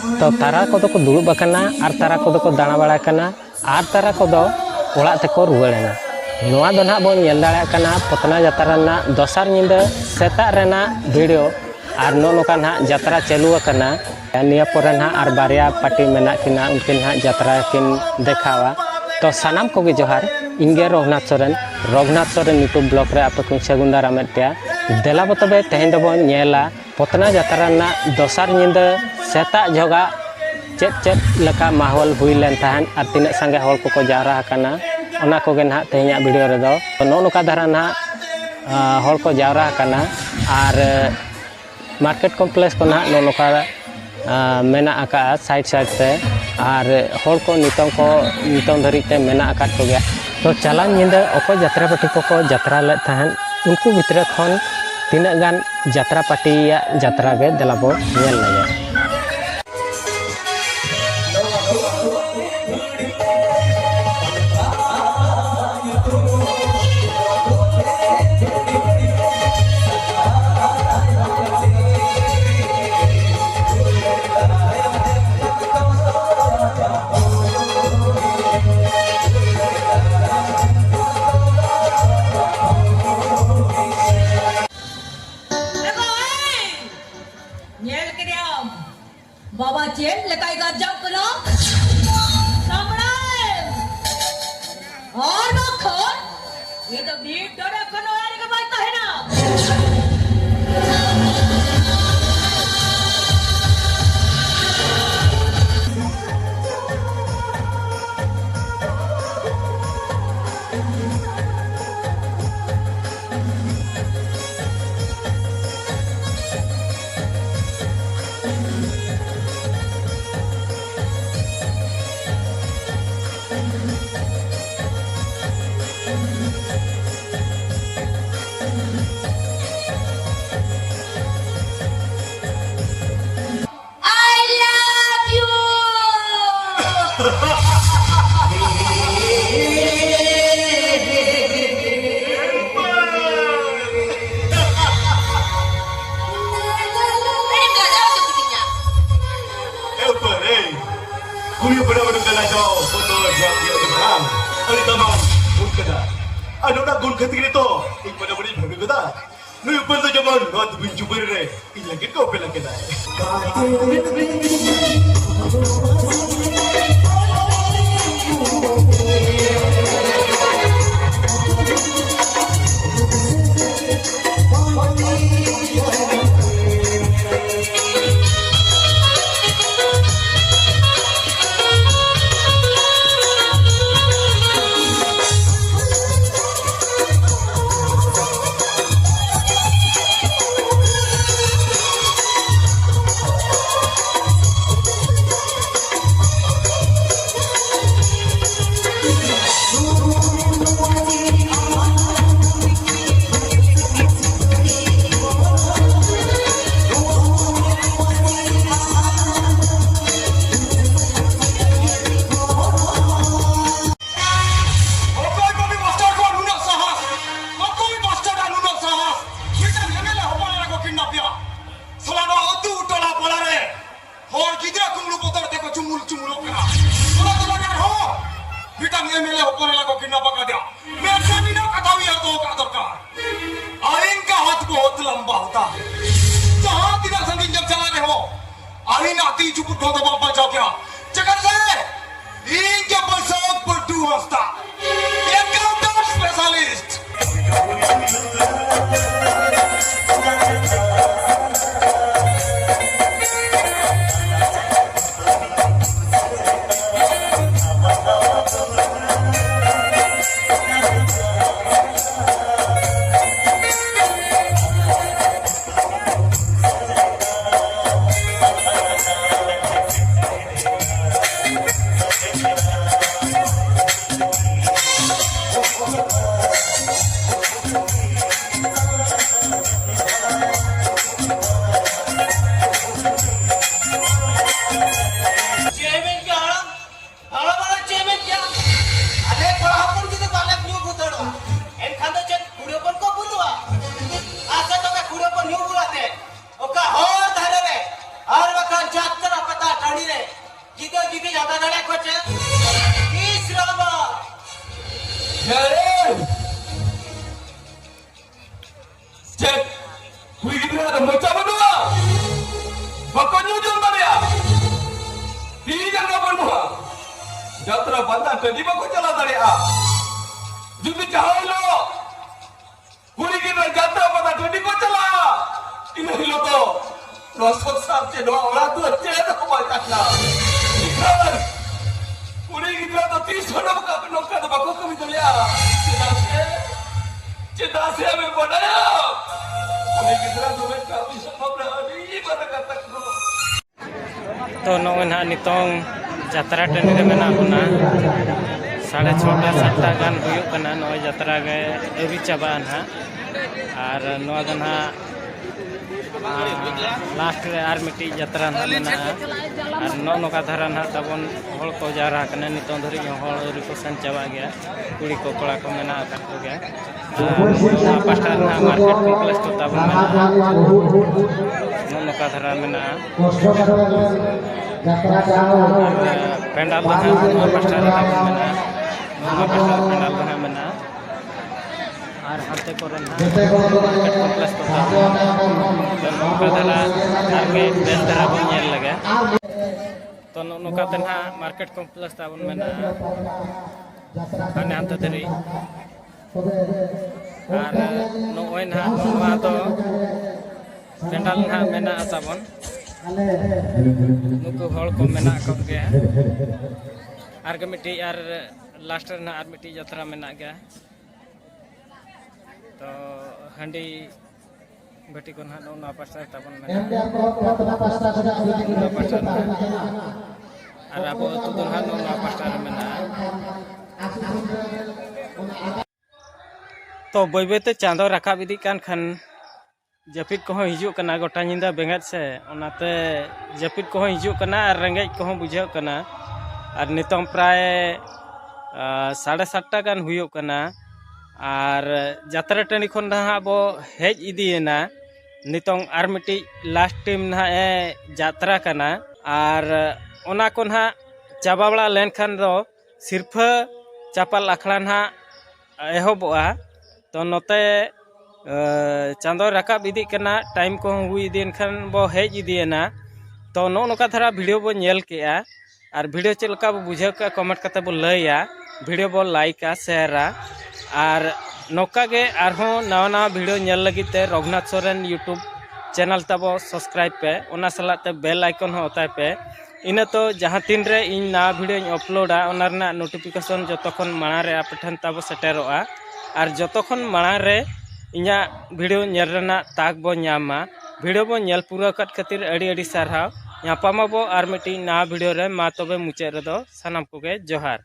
तो तारा को दुड़ुब और तारा को दाणा बड़ा और तारा को ओड़ा तेको रुआड़ना नोआ दो ना बन नेल दाड़ा पतना जात्रा दोसार निंदा सेता वीडियो और नोका ना जात्रा चालू निया पर ना और बारिया पार्टी मेना किना उनकिन ना जात्रा किन देखावा तो सानाम को जोहार इंगे रघुनाथ सोरेन यूट्यूब ब्लॉग रे आपे को सगुन दारामेद पे देला बतबे तेहें दबो नेला पतना जात्रा दोसार निंदा सेता जगह चेत चेत लका माहौल हुई लेन तहन और तीना संगे हर को जावरा हकाना ओना कोगे ना तेहें वीडियो रे दो नो नोका धारा ना हर को जावरा हकाना और मार्केट कॉम्प्लेक्स को ना नो नोका मेना आका साइड साइड से और हर को नितों धरी ते मेना आका को गया तो चला निंदा अको जात्रा पार्टी को जात्रा ले तहन उनको भितर खन तीना गान जात्रा पार्टी जात्रा गे देलाबो नेल लगे बाबा चेन लेकाई गजब करो सामने और देखो ये तो भीड़ डरे कनो यार के बात है ना Ano na gul ketik itu? Ipada beri beri kita. Nu ipan tu zaman waktu bincu beri. Ilangin kau pelang kita. Cukup kau tak apa jawabnya. Cakap saya, ini pasal berdua star. Encounter specialist. ᱡᱩᱫᱤ ᱡᱟᱫᱟ ᱫᱟᱲᱮ ᱠᱚ ᱪᱮ ᱤᱥ ᱨᱟᱵᱟ ᱪᱮᱫ ᱠᱩᱲᱤ ᱜᱤᱫᱽᱨᱟᱹ ᱫᱚ ᱢᱚᱪᱟ ᱵᱟᱹᱱᱩᱜᱼᱟ ᱵᱟᱠᱚ ᱧᱩ ᱡᱚᱢ ᱫᱟᱲᱮᱭᱟᱜᱼᱟ ᱛᱤ ᱡᱟᱸᱜᱟ ᱵᱟᱹᱱᱩᱜᱼᱟ ᱡᱟᱛᱨᱟ ᱵᱟᱸᱫᱟ ᱴᱟᱺᱰᱤ ᱵᱟᱠᱚ ᱪᱟᱞᱟᱣ ᱫᱟᱲᱮᱭᱟᱜᱼᱟ ᱡᱩᱫᱤ ᱡᱟᱦᱟᱸ ᱦᱤᱞᱳᱜ ᱠᱩᱲᱤ ᱜᱤᱫᱽᱨᱟᱹ ᱡᱟᱛᱨᱟ ᱵᱟᱸᱫᱟ ᱴᱟᱺᱰি ᱠᱚ ᱪᱟᱞᱟᱜᱼᱟ ᱤᱱᱟᱹ ᱦᱤᱞᱳᱜ ᱫᱚ ᱱᱚᱣᱟ ᱥᱚᱝᱥᱟᱨ ᱪᱮ ᱱᱚᱣᱟ ᱚᱲᱟᱜ ᱫᱩᱣᱟᱹᱨ ᱪᱮᱫ ᱦᱚᱸ ᱵᱟᱭ ᱛᱟᱦᱮᱱᱟ ᱤᱠᱷᱟᱹᱱ ᱠᱩᱲᱤ ᱜᱤᱫᱽᱨᱟᱹ ᱫᱚ ᱛᱤᱥ ᱦᱚᱸ ᱱᱚᱝᱠᱟ ᱫᱚ ᱵᱟᱠᱚ ᱠᱟᱹᱢᱤ ᱫᱟᱲᱮᱭᱟᱜᱼᱟ ᱪᱮᱫᱟᱜ ᱥᱮ ᱟᱢᱮ ᱵᱟᱰᱟᱭᱟ ᱠᱩᱲᱤ ᱜᱤᱫᱽᱨᱟᱹ ᱫᱚ ᱠᱟᱹᱢᱤ ᱥᱚᱢᱵᱷᱚᱵ ᱨᱮ ᱟᱹᱰᱤ ᱢᱟᱨᱟᱝ ᱠᱟᱛᱷᱟ ᱠᱚ तो नॉय ना नितोंग जात्रा टंडी रे मेना बोना 6:30 7टा गान हुयुग कना नॉय जात्रा गे अवि चाबा ना और नॉय दन हा लास्ट रे आर मिटी जात्रा ना मेना और नोका धारा ना तबन हल को जारा कना नितों धरि हल अवि को सन चाबा गया कुड़ी को कोड़ा को मेना का को गया पास्टा ना मार्केट कॉम्प्लेक्स को तबन मेना नोका धारा मेना पेंडाल पास्टा मेना पेंडाल मेना और हाथे को मार्केट कॉम्प्लेक्स को बेस धारा बन लगे तो नौका ना मार्केट कॉम्प्लेक्स तबन मेना हाने हाथे धरी और नॉय ना तो पेंडाल ना मेना तबन नुकु हल को मेना को गया और मिट्टी और लास्ट ना और मिट्टी यात्रा मेना गया तो हंडी बेटी को ना पास्टा तबन मेना और अब तो ना पास्टा मेना तो बय बयते चांदो राकाब इदी कान खान जपिद को हिजुक कना गोटा निंदा बेंगत से ओनाते जपिद को हिजुक कना और रेंगेज को बुझाव कना और नितों प्राय 7:30 गान हुयुक कना और जात्रा टंडी खन ना बो हेज इदीना नितों आर मिटी लास्ट टाइम ना जात्रा कना और ओना को ना चाबा बड़ा लेन खान दो सिर्फ चापाल आखड़ा ना एहबोआ तो नोते चांदो राकाब इदी कना टाइम को हुई दिन खान बो हेज इदीना तो नोका धारा वीडियो बो नेल केआ और वीडियो चलका बो बुझाव का कमेंट करते बो लैया वीडियो बो लाइका शेयरा और नौका गे आरहों नवा नवा वीडियो नेल लगी ते रघुनाथ सोरेन यूट्यूब चैनल तबो सब्सक्राइब पे ओना सलाते बेल आइकन हो होता पे इना तो जहाँ तीन रे इन नवा वीडियो अपलोडा ओना रना नोटिफिकेशन जतखन माणा रे आपे ठन तबो सेटेरोआ और जतखन माणा रे इना वीडियो नेल रना ताक बो न्यामा वीडियो बो नेल पूरा कट खातिर अड़ी अड़ी सारहाव यापामा बो आर मिटी नवा वीडियो रे मा तबे मुचे रे दो सनाम कोगे जोहार।